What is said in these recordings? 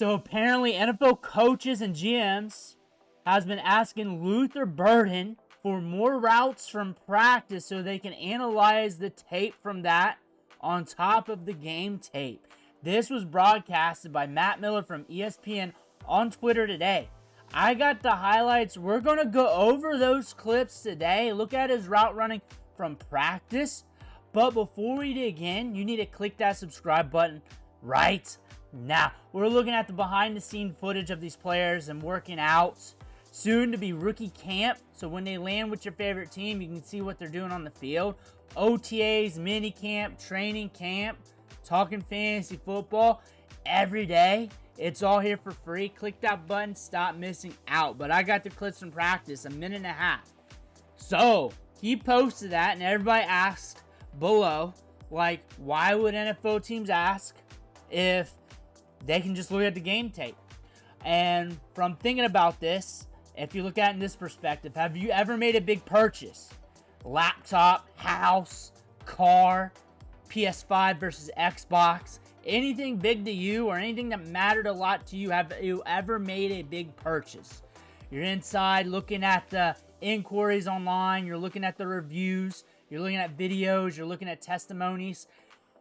So apparently NFL coaches and GMs has been asking Luther Burden for more routes from practice so they can analyze the tape from that on top of the game tape. This was broadcasted by Matt Miller from ESPN on Twitter today. I got the highlights. We're going to go over those clips today. Look at his route running from practice. But before we dig in, you need to click that subscribe button right now. We're looking at the behind the scene footage of these players and working out. Soon to be rookie camp. So when they land with your favorite team, you can see what they're doing on the field. OTAs, mini camp, training camp, talking fantasy football every day. It's all here for free. Click that button, stop missing out. But I got the clips from practice, a minute and a half. So he posted that, and everybody asked below, like, why would NFL teams ask if they can just look at the game tape? And from thinking about this, if you look at it in this perspective, have you ever made a big purchase? Laptop, house, car, PS5 versus Xbox, anything big to you or anything that mattered a lot to you, have you ever made a big purchase? You're inside looking at the inquiries online, you're looking at the reviews, you're looking at videos, you're looking at testimonies.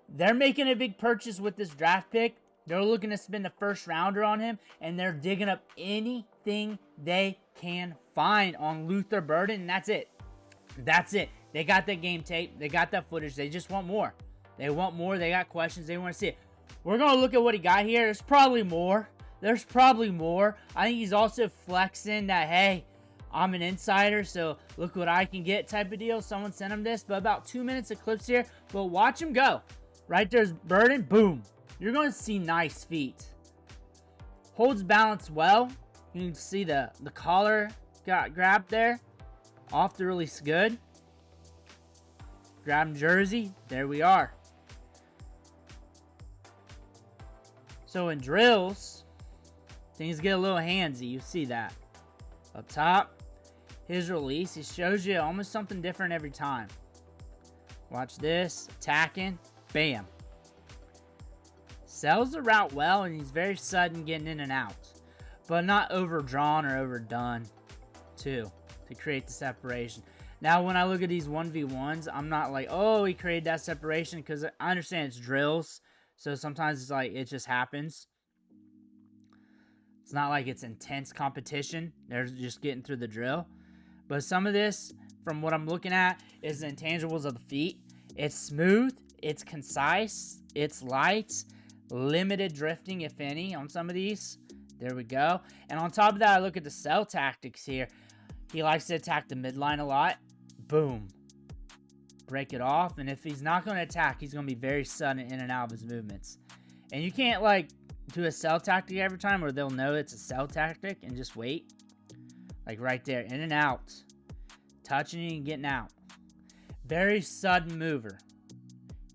They're making a big purchase with this draft pick. They're looking to spend the first rounder on him, and they're digging up anything they can find on Luther Burden, and that's it. That's it. They got that game tape. They got that footage. They just want more. They want more. They got questions. They want to see it. We're going to look at what he got here. There's probably more. I think he's also flexing that, hey, I'm an insider, so look what I can get type of deal. Someone sent him this, but about 2 minutes of clips here. But watch him go. Right there's Burden. Boom. You're going to see nice feet. Holds balance well. You can see the collar got grabbed there. Off the release good. Grab jersey. There we are. So in drills, things get a little handsy. You see that. Up top, his release. He shows you almost something different every time. Watch this. Attacking. Bam. Sells the route well, and he's very sudden getting in and out. But not overdrawn or overdone, too, to create the separation. Now, when I look at these 1v1s, I'm not like, oh, he created that separation, because I understand it's drills. So sometimes it's like, it just happens. It's not like it's intense competition. They're just getting through the drill. But some of this, from what I'm looking at, is the intangibles of the feet. It's smooth. It's concise. It's light. Limited drifting, if any, on some of these. There we go. And on top of that, I look at the cell tactics here. He likes to attack the midline a lot. Boom. Break it off. And if he's not going to attack, he's going to be very sudden in and out of his movements. And you can't, like, do a cell tactic every time or they'll know it's a cell tactic and just wait. Like right there. In and out. Touching and getting out. Very sudden mover.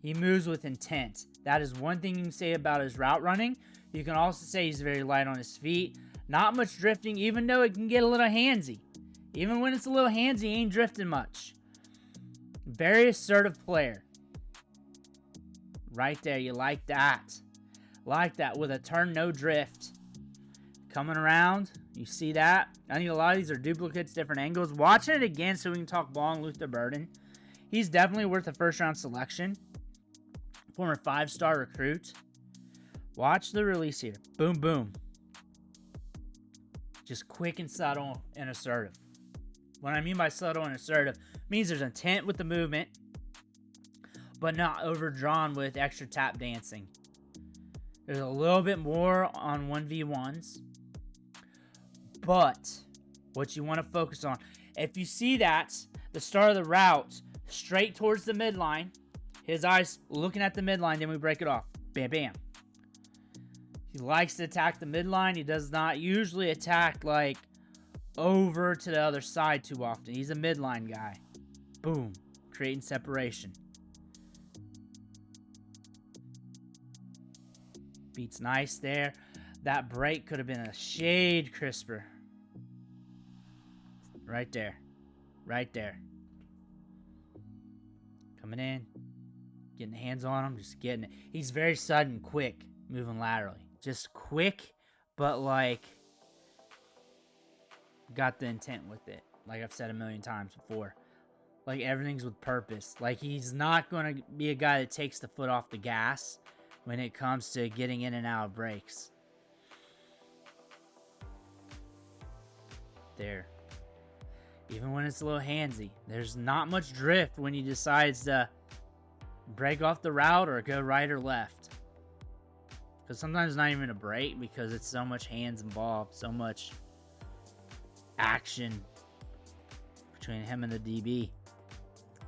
He moves with intent. That is one thing you can say about his route running. You can also say he's very light on his feet. Not much drifting, even though it can get a little handsy. Even when it's a little handsy, he ain't drifting much. Very assertive player. Right there, you like that. Like that, with a turn, no drift. Coming around, you see that. I think a lot of these are duplicates, different angles. Watching it again so we can talk ball on Luther Burden. He's definitely worth a first-round selection. Former 5-star recruit. Watch the release here. Boom, boom. Just quick and subtle and assertive. What I mean by subtle and assertive means there's intent with the movement, but not overdrawn with extra tap dancing. There's a little bit more on 1v1s, but what you want to focus on, if you see that, the start of the route, straight towards the midline, his eyes looking at the midline, then we break it off. Bam, bam. He likes to attack the midline. He does not usually attack, like, over to the other side too often. He's a midline guy. Boom. Creating separation. Beats nice there. That break could have been a shade crisper. Right there. Right there. Coming in. Getting hands on him. Just getting it. He's very sudden, quick. Moving laterally. Just quick, but like, got the intent with it. Like I've said a million times before. Like, everything's with purpose. Like, he's not going to be a guy that takes the foot off the gas when it comes to getting in and out of breaks. There. Even when it's a little handsy, there's not much drift when he decides to break off the route or go right or left. Because sometimes it's not even a break because it's so much hands involved, so much action between him and the DB.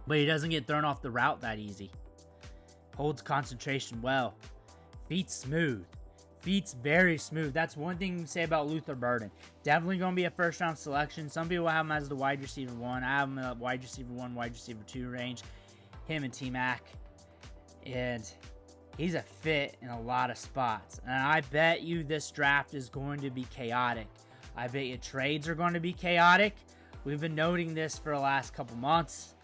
But he doesn't get thrown off the route that easy. Holds concentration well. Feet smooth. Feet's very smooth. That's one thing you can say about Luther Burden. Definitely going to be a first round selection. Some people have him as the wide receiver 1. I have him at wide receiver 1, wide receiver 2 range. Him and T-Mac. And he's a fit in a lot of spots. And I bet you this draft is going to be chaotic. I bet you trades are going to be chaotic. We've been noting this for the last couple months,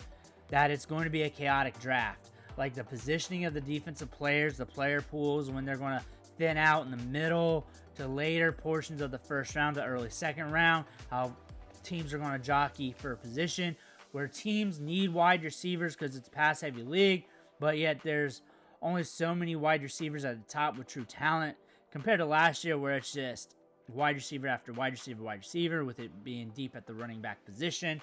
that it's going to be a chaotic draft. Like the positioning of the defensive players, the player pools, when they're going to thin out in the middle to later portions of the first round to early second round, how teams are going to jockey for a position, where teams need wide receivers because it's a pass-heavy league, but yet there's only so many wide receivers at the top with true talent compared to last year where it's just wide receiver after wide receiver, with it being deep at the running back position.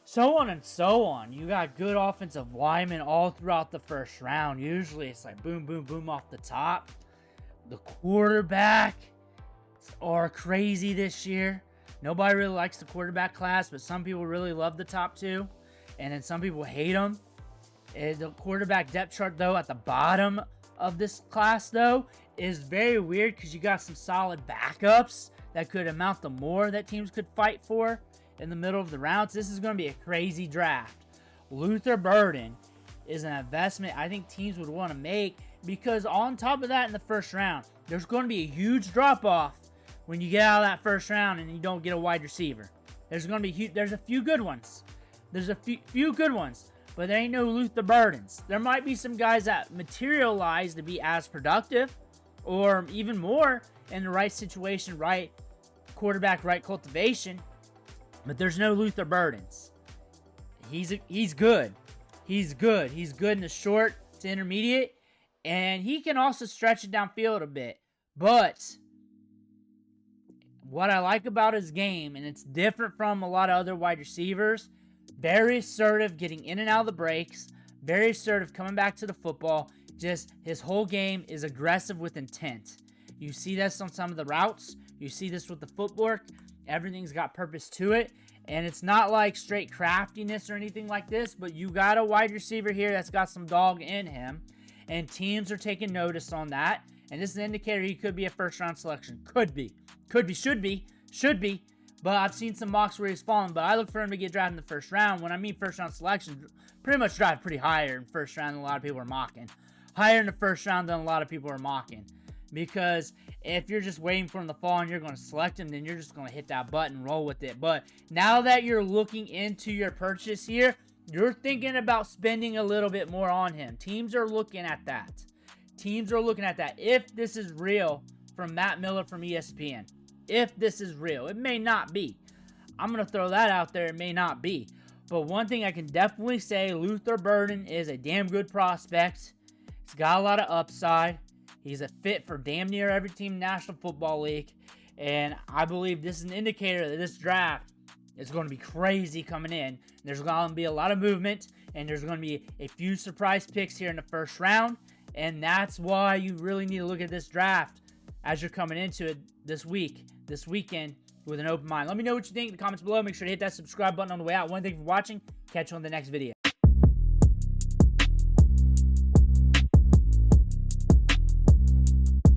So on and so on. You got good offensive linemen all throughout the first round. Usually it's like boom, boom, boom off the top. The quarterbacks are crazy this year. Nobody really likes the quarterback class, but some people really love the top 2. And then some people hate them. The quarterback depth chart, though, at the bottom of this class, though, is very weird because you got some solid backups that could amount to more that teams could fight for in the middle of the rounds. This is going to be a crazy draft. Luther Burden is an investment I think teams would want to make, because on top of that, in the first round, there's going to be a huge drop-off when you get out of that first round and you don't get a wide receiver. There's going to be there's a few good ones. There's a few good ones, but there ain't no Luther Burdens. There might be some guys that materialize to be as productive or even more in the right situation, right quarterback, right cultivation, but there's no Luther Burdens. He's good. He's good. He's good in the short to intermediate, and he can also stretch it downfield a bit. But what I like about his game, and it's different from a lot of other wide receivers, very assertive getting in and out of the breaks, very assertive coming back to the football. Just his whole game is aggressive with intent. You see this on some of the routes. You see this with the footwork. Everything's got purpose to it. And it's not like straight craftiness or anything like this, but you got a wide receiver here that's got some dog in him. And teams are taking notice on that. And this is an indicator he could be a first-round selection. Could be. Should be. But I've seen some mocks where he's fallen. But I look for him to get drafted in the first round. When I mean first-round selection, pretty much drafted pretty higher in first round than a lot of people are mocking. Higher in the first round than a lot of people are mocking. Because if you're just waiting for him to fall and you're going to select him, then you're just going to hit that button and roll with it. But now that you're looking into your purchase here, you're thinking about spending a little bit more on him. Teams are looking at that. If this is real from Matt Miller from ESPN. If this is real. It may not be. I'm going to throw that out there. It may not be. But one thing I can definitely say, Luther Burden is a damn good prospect. He's got a lot of upside. He's a fit for damn near every team in the National Football League. And I believe this is an indicator that this draft is going to be crazy coming in. There's going to be a lot of movement. And there's going to be a few surprise picks here in the first round. And that's why you really need to look at this draft as you're coming into it this weekend, with an open mind. Let me know what you think in the comments below. Make sure to hit that subscribe button on the way out. Thank you for watching. Catch you on the next video.